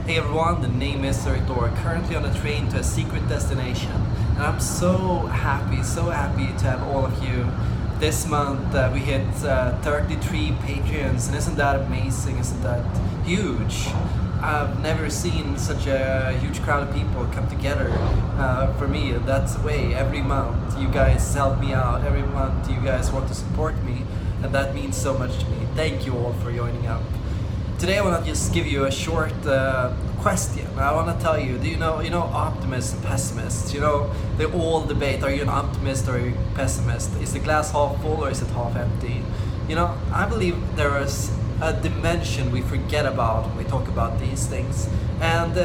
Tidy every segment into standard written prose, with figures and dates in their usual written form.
Hey everyone, the name is Doer, currently on a train to a secret destination. And I'm so happy to have all of you. This month we hit 33 Patreons, and isn't that amazing? Isn't that huge? I've never seen such a huge crowd of people come together for me. That's the way. Every month you guys help me out, every month you guys want to support me, and that means so much to me. Thank you all for joining up. Today I want to just give you a short question. I want to tell you, do you know optimists and pessimists? They all debate, are you an optimist or are you a pessimist? Is the glass half full or is it half empty? I believe there is a dimension we forget about when we talk about these things. And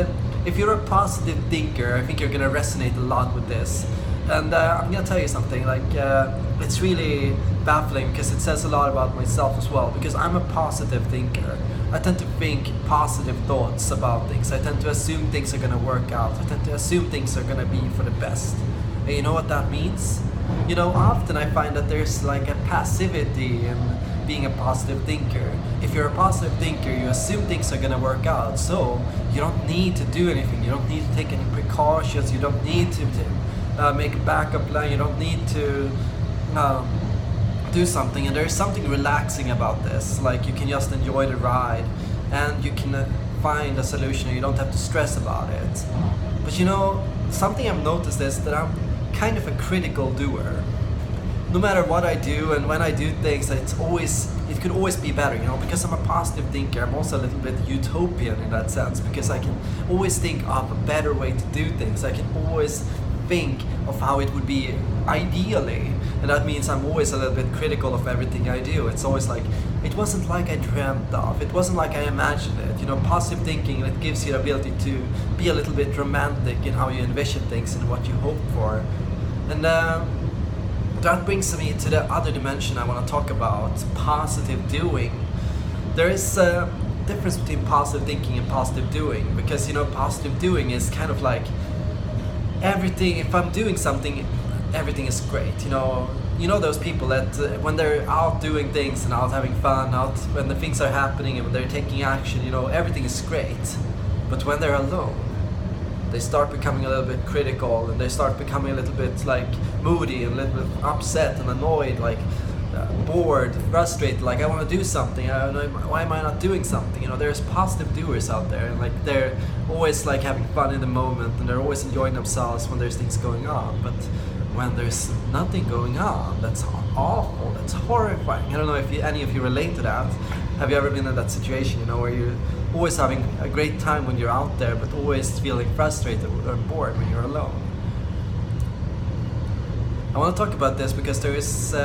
if you're a positive thinker, I think you're going to resonate a lot with this. And I'm going to tell you something, it's really baffling because it says a lot about myself as well, because I'm a positive thinker. I tend to think positive thoughts about things. I tend to assume things are going to work out. I tend to assume things are going to be for the best. And you know what that means? Often I find that there's like a passivity in being a positive thinker. If you're a positive thinker, you assume things are going to work out. So you don't need to do anything. You don't need to take any precautions. You don't need to make a backup plan. You don't need to do something. And there's something relaxing about this. Like, you can just enjoy the ride and you can find a solution and you don't have to stress about it. But something I've noticed is that I'm kind of a critical doer. No matter what I do and when I do things, it could always be better, because I'm a positive thinker. I'm also a little bit utopian in that sense, because I can always think of a better way to do things. I can always think of how it would be ideally, and that means I'm always a little bit critical of everything I do. It's always like, it wasn't like I dreamt of, it wasn't like I imagined it. Positive thinking, it gives you the ability to be a little bit romantic in how you envision things and what you hope for. And that brings me to the other dimension I want to talk about, positive doing. There is a difference between positive thinking and positive doing, because positive doing is kind of like everything. If I'm doing something, everything is great. Those people that when they're out doing things and out having fun, out when the things are happening and when they're taking action, everything is great. But when they're alone, they start becoming a little bit critical, and they start becoming a little bit moody and a little bit upset and annoyed, bored, frustrated, I want to do something. I don't know, why am I not doing something? There's positive doers out there, and they're always having fun in the moment, and they're always enjoying themselves when there's things going on. But when there's nothing going on, that's awful, that's horrifying. I don't know if any of you relate to that. Have you ever been in that situation, where you're always having a great time when you're out there, but always feeling frustrated or bored when you're alone? I want to talk about this because there is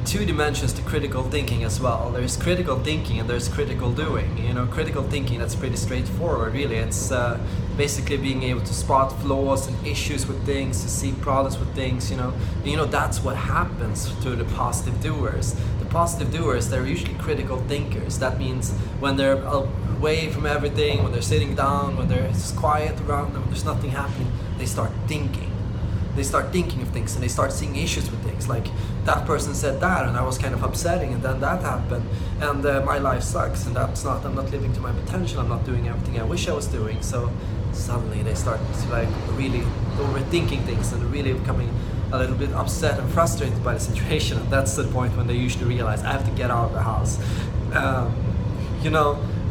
two dimensions to critical thinking as well. There's critical thinking and there's critical doing. Critical thinking, that's pretty straightforward, really. It's basically being able to spot flaws and issues with things, to see problems with things. That's what happens to the positive doers. The positive doers, they're usually critical thinkers. That means when they're away from everything, when they're sitting down, when there's quiet around them, there's nothing happening, they start thinking. They start thinking of things, and they start seeing issues with things. Like, that person said that, and I was kind of upsetting, and then that happened, and my life sucks, and I'm not living to my potential, I'm not doing everything I wish I was doing. So suddenly they start really overthinking things and really becoming a little bit upset and frustrated by the situation. And that's the point when they usually realize, I have to get out of the house.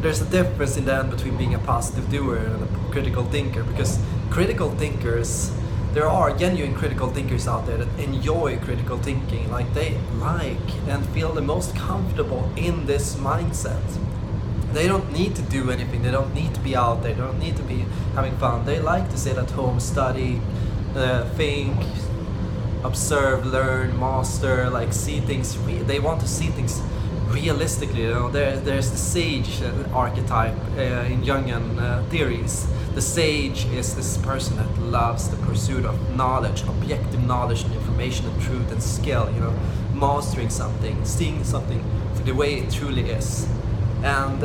There's a difference in the end between being a positive doer and a critical thinker, because critical thinkers, there are genuine critical thinkers out there that enjoy critical thinking. They and feel the most comfortable in this mindset. They don't need to do anything. They don't need to be out there. They don't need to be having fun. They like to sit at home, study, think, observe, learn, master, see things. They want to see things realistically. There's the sage archetype in Jungian theories. The sage is this person that loves the pursuit of knowledge, objective knowledge and information and truth and skill, mastering something, seeing something for the way it truly is. And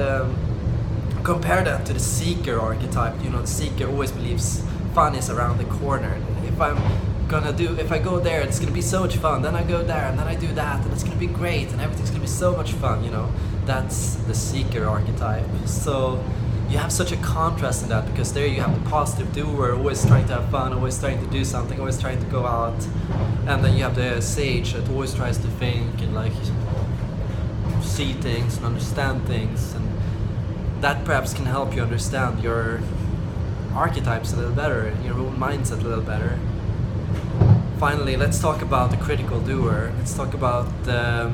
compare that to the seeker archetype. The seeker always believes fun is around the corner. If I go there, it's gonna be so much fun. Then I go there, and then I do that, and it's gonna be great, and everything's gonna be so much fun. That's the seeker archetype. So you have such a contrast in that, because there you have the positive doer, always trying to have fun, always trying to do something, always trying to go out, and then you have the sage that always tries to think and like see things and understand things, and that perhaps can help you understand your archetypes a little better, your own mindset a little better. Finally, let's talk about the critical doer. Let's talk about the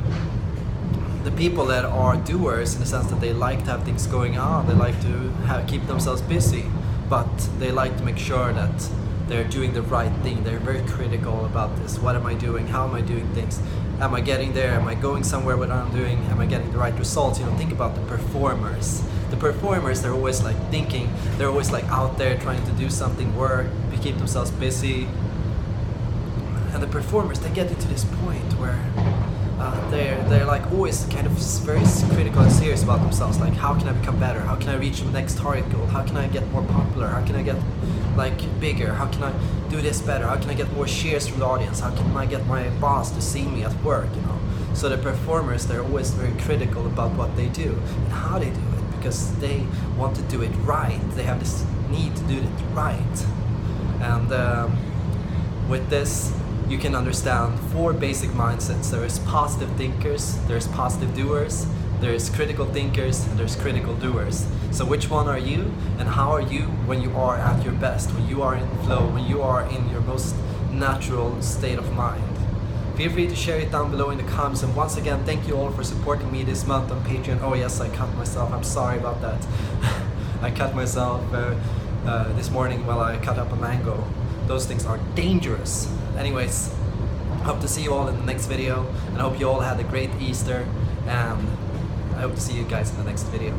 people that are doers in the sense that they like to have things going on, they like to keep themselves busy, but they like to make sure that they're doing the right thing. They're very critical about this. What am I doing? How am I doing things? Am I getting there? Am I going somewhere with what I'm doing? Am I getting the right results? You know, think about the performers. The performers, they're always like thinking, they're always like out there trying to do something, work, keep themselves busy. And the performers, they get into this point where they're like always kind of very critical and serious about themselves. Like, how can I become better? How can I reach the next target goal? How can I get more popular? How can I get like bigger? How can I do this better? How can I get more shares from the audience? How can I get my boss to see me at work? You know. So the performers, they're always very critical about what they do and how they do it, because they want to do it right. They have this need to do it right. And with this, you can understand 4 basic mindsets. There is positive thinkers, there's positive doers, there's critical thinkers, and there's critical doers. So which one are you, and how are you when you are at your best, when you are in flow, when you are in your most natural state of mind? Feel free to share it down below in the comments. And once again, thank you all for supporting me this month on Patreon. Oh yes, I cut myself, I'm sorry about that. I cut myself this morning while I cut up a mango. Those things are dangerous. Anyways, hope to see you all in the next video, and I hope you all had a great Easter, and I hope to see you guys in the next video.